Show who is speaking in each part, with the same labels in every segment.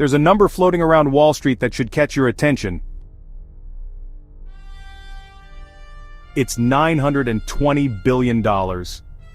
Speaker 1: There's a number floating around Wall Street that should catch your attention. It's $920 billion.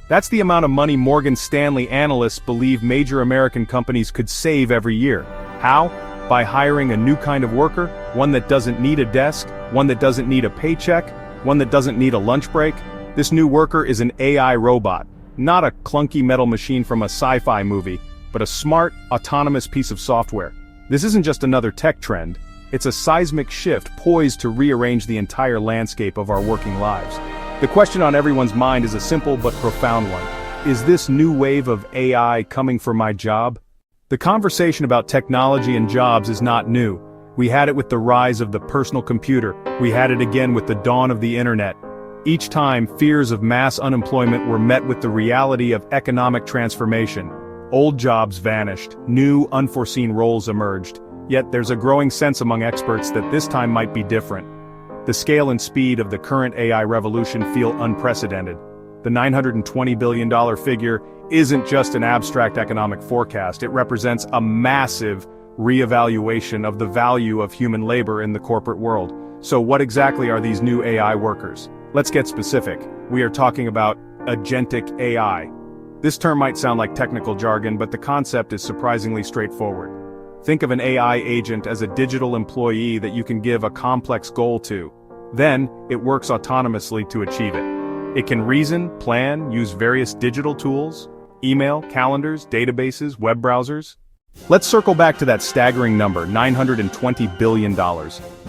Speaker 1: That's the amount of money Morgan Stanley analysts believe major American companies could save every year. How? By hiring a new kind of worker, one that doesn't need a desk, one that doesn't need a paycheck, one that doesn't need a lunch break. This new worker is an AI robot, not a clunky metal machine from a sci-fi movie, but a smart, autonomous piece of software. This isn't just another tech trend, it's a seismic shift poised to rearrange the entire landscape of our working lives. The question on everyone's mind is a simple but profound one. Is this new wave of AI coming for my job? The conversation about technology and jobs is not new. We had it with the rise of the personal computer. We had it again with the dawn of the internet. Each time, fears of mass unemployment were met with the reality of economic transformation. Old jobs vanished, new, unforeseen roles emerged. Yet there's a growing sense among experts that this time might be different. The scale and speed of the current AI revolution feel unprecedented. The $920 billion figure isn't just an abstract economic forecast, it represents a massive reevaluation of the value of human labor in the corporate world. So what exactly are these new AI workers? Let's get specific. We are talking about Agentic AI. This term might sound like technical jargon, but the concept is surprisingly straightforward. Think of an AI agent as a digital employee that you can give a complex goal to. Then, it works autonomously to achieve it. It can reason, plan, use various digital tools, email, calendars, databases, web browsers. Let's circle back to that staggering number, $920 billion.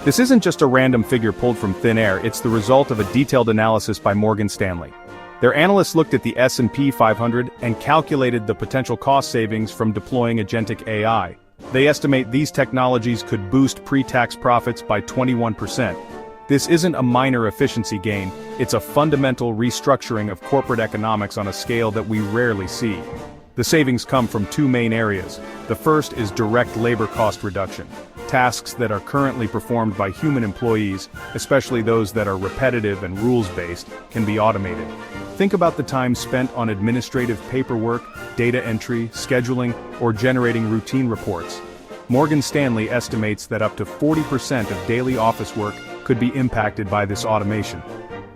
Speaker 1: This isn't just a random figure pulled from thin air, it's the result of a detailed analysis by Morgan Stanley. Their analysts looked at the S&P 500 and calculated the potential cost savings from deploying Agentic AI. They estimate these technologies could boost pre-tax profits by 21%. This isn't a minor efficiency gain, it's a fundamental restructuring of corporate economics on a scale that we rarely see. The savings come from two main areas. The first is direct labor cost reduction. Tasks that are currently performed by human employees, especially those that are repetitive and rules-based, can be automated. Think about the time spent on administrative paperwork, data entry, scheduling, or generating routine reports. Morgan Stanley estimates that up to 40% of daily office work could be impacted by this automation.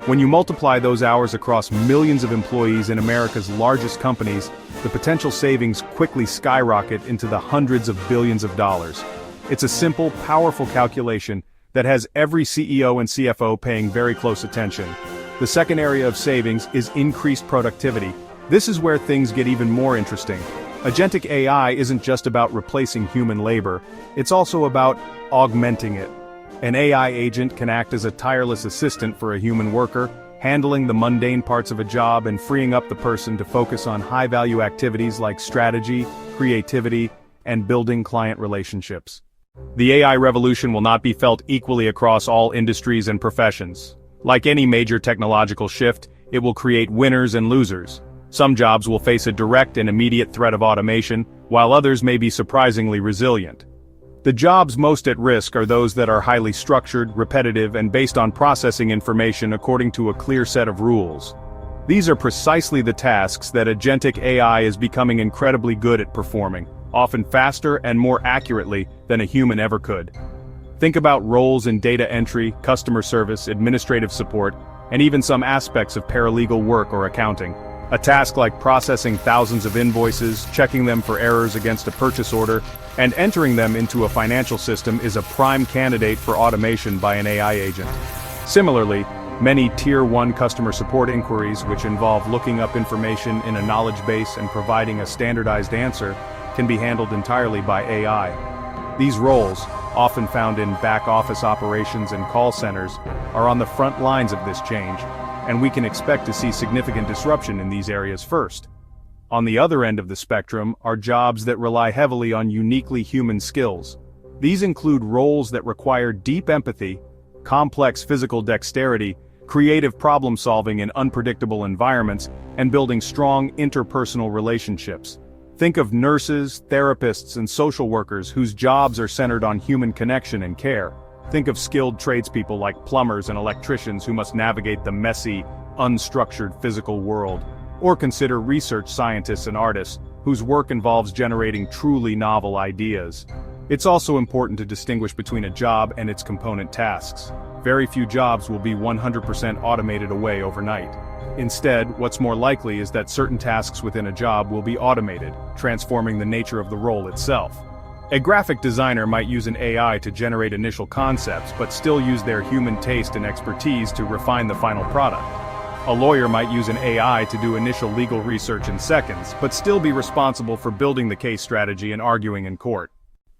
Speaker 1: When you multiply those hours across millions of employees in America's largest companies, the potential savings quickly skyrocket into the hundreds of billions of dollars. It's a simple, powerful calculation that has every CEO and CFO paying very close attention. The second area of savings is increased productivity. This is where things get even more interesting. Agentic AI isn't just about replacing human labor, it's also about augmenting it. An AI agent can act as a tireless assistant for a human worker, handling the mundane parts of a job and freeing up the person to focus on high-value activities like strategy, creativity, and building client relationships. The AI revolution will not be felt equally across all industries and professions. Like any major technological shift, it will create winners and losers. Some jobs will face a direct and immediate threat of automation, while others may be surprisingly resilient. The jobs most at risk are those that are highly structured, repetitive, and based on processing information according to a clear set of rules. These are precisely the tasks that Agentic AI is becoming incredibly good at performing, often faster and more accurately than a human ever could. Think about roles in data entry, customer service, administrative support, and even some aspects of paralegal work or accounting. A task like processing thousands of invoices, checking them for errors against a purchase order, and entering them into a financial system is a prime candidate for automation by an AI agent. Similarly, many Tier 1 customer support inquiries, which involve looking up information in a knowledge base and providing a standardized answer, can be handled entirely by AI. These roles, often found in back-office operations and call centers, are on the front lines of this change, and we can expect to see significant disruption in these areas first. On the other end of the spectrum are jobs that rely heavily on uniquely human skills. These include roles that require deep empathy, complex physical dexterity, creative problem-solving in unpredictable environments, and building strong interpersonal relationships. Think of nurses, therapists, and social workers whose jobs are centered on human connection and care. Think of skilled tradespeople like plumbers and electricians who must navigate the messy, unstructured physical world. Or consider research scientists and artists, whose work involves generating truly novel ideas. It's also important to distinguish between a job and its component tasks. Very few jobs will be 100% automated away overnight. Instead, what's more likely is that certain tasks within a job will be automated, transforming the nature of the role itself. A graphic designer might use an AI to generate initial concepts but still use their human taste and expertise to refine the final product. A lawyer might use an AI to do initial legal research in seconds, but still be responsible for building the case strategy and arguing in court.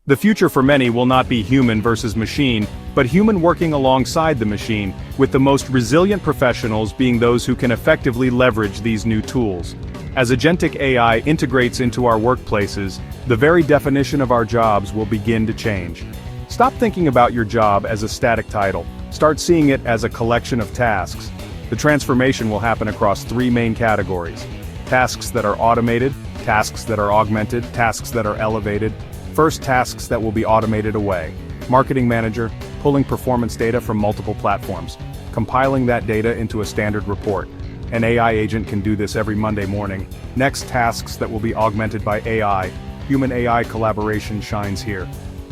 Speaker 1: The future for many will not be human versus machine, but human working alongside the machine, with the most resilient professionals being those who can effectively leverage these new tools. As agentic AI integrates into our workplaces, the very definition of our jobs will begin to change. Stop thinking about your job as a static title. Start seeing it as a collection of tasks. The transformation will happen across three main categories: tasks that are automated, tasks that are augmented, tasks that are elevated. First, tasks that will be automated away. Marketing manager, pulling performance data from multiple platforms, compiling that data into a standard report. An AI agent can do this every Monday morning. Next, tasks that will be augmented by AI. Human-AI collaboration shines here.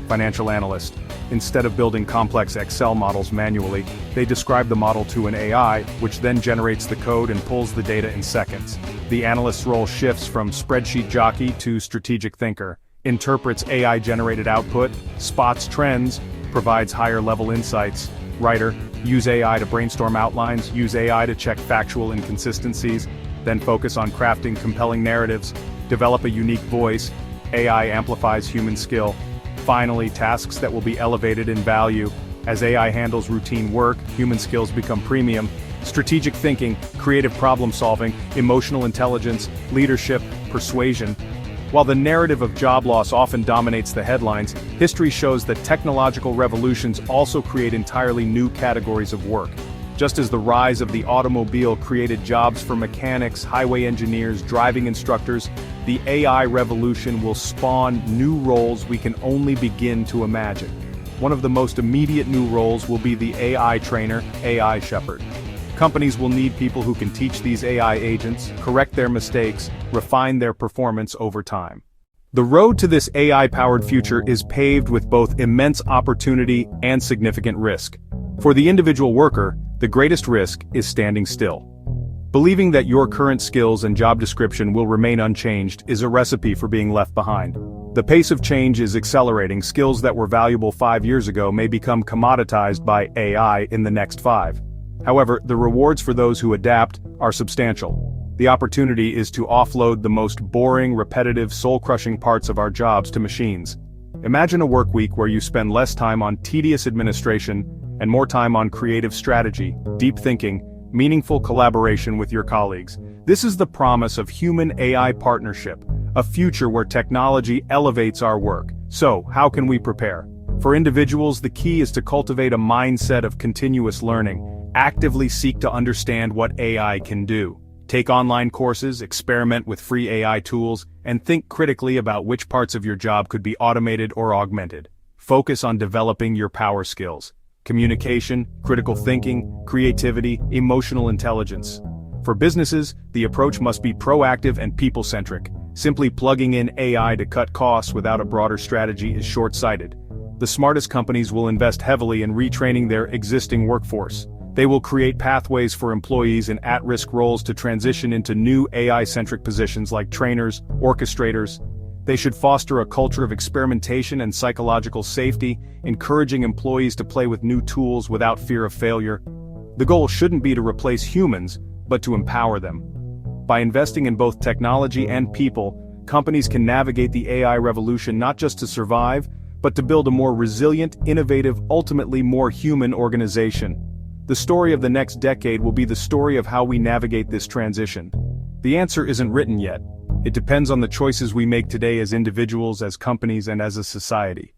Speaker 1: Financial analyst. Instead of building complex Excel models manually, they describe the model to an AI, which then generates the code and pulls the data in seconds. The analyst's role shifts from spreadsheet jockey to strategic thinker. Interprets AI-generated output, spots trends, provides higher-level insights. Writer, use AI to brainstorm outlines, use AI to check factual inconsistencies, then focus on crafting compelling narratives, develop a unique voice. AI amplifies human skill. Finally, tasks that will be elevated in value. As AI handles routine work, human skills become premium. Strategic thinking, creative problem-solving, emotional intelligence, leadership, persuasion. While the narrative of job loss often dominates the headlines, history shows that technological revolutions also create entirely new categories of work. Just as the rise of the automobile created jobs for mechanics, highway engineers, driving instructors, the AI revolution will spawn new roles we can only begin to imagine. One of the most immediate new roles will be the AI trainer, AI shepherd. Companies will need people who can teach these AI agents, correct their mistakes, refine their performance over time. The road to this AI-powered future is paved with both immense opportunity and significant risk. For the individual worker, the greatest risk is standing still. Believing that your current skills and job description will remain unchanged is a recipe for being left behind. The pace of change is accelerating. Skills that were valuable 5 years ago may become commoditized by AI in the next 5. However, the rewards for those who adapt are substantial. The opportunity is to offload the most boring, repetitive, soul-crushing parts of our jobs to machines. Imagine a work week where you spend less time on tedious administration and more time on creative strategy, deep thinking, meaningful collaboration with your colleagues. This is the promise of human-AI partnership, a future where technology elevates our work. So, how can we prepare? For individuals, the key is to cultivate a mindset of continuous learning. Actively seek to understand what AI can do. Take online courses, experiment with free AI tools, and think critically about which parts of your job could be automated or augmented. Focus on developing your power skills: communication, critical thinking, creativity, emotional intelligence. For businesses, the approach must be proactive and people-centric. Simply plugging in AI to cut costs without a broader strategy is short-sighted. The smartest companies will invest heavily in retraining their existing workforce. They will create pathways for employees in at-risk roles to transition into new AI-centric positions like trainers, orchestrators. They should foster a culture of experimentation and psychological safety, encouraging employees to play with new tools without fear of failure. The goal shouldn't be to replace humans, but to empower them. By investing in both technology and people, companies can navigate the AI revolution not just to survive, but to build a more resilient, innovative, ultimately more human organization. The story of the next decade will be the story of how we navigate this transition. The answer isn't written yet. It depends on the choices we make today as individuals, as companies, and as a society.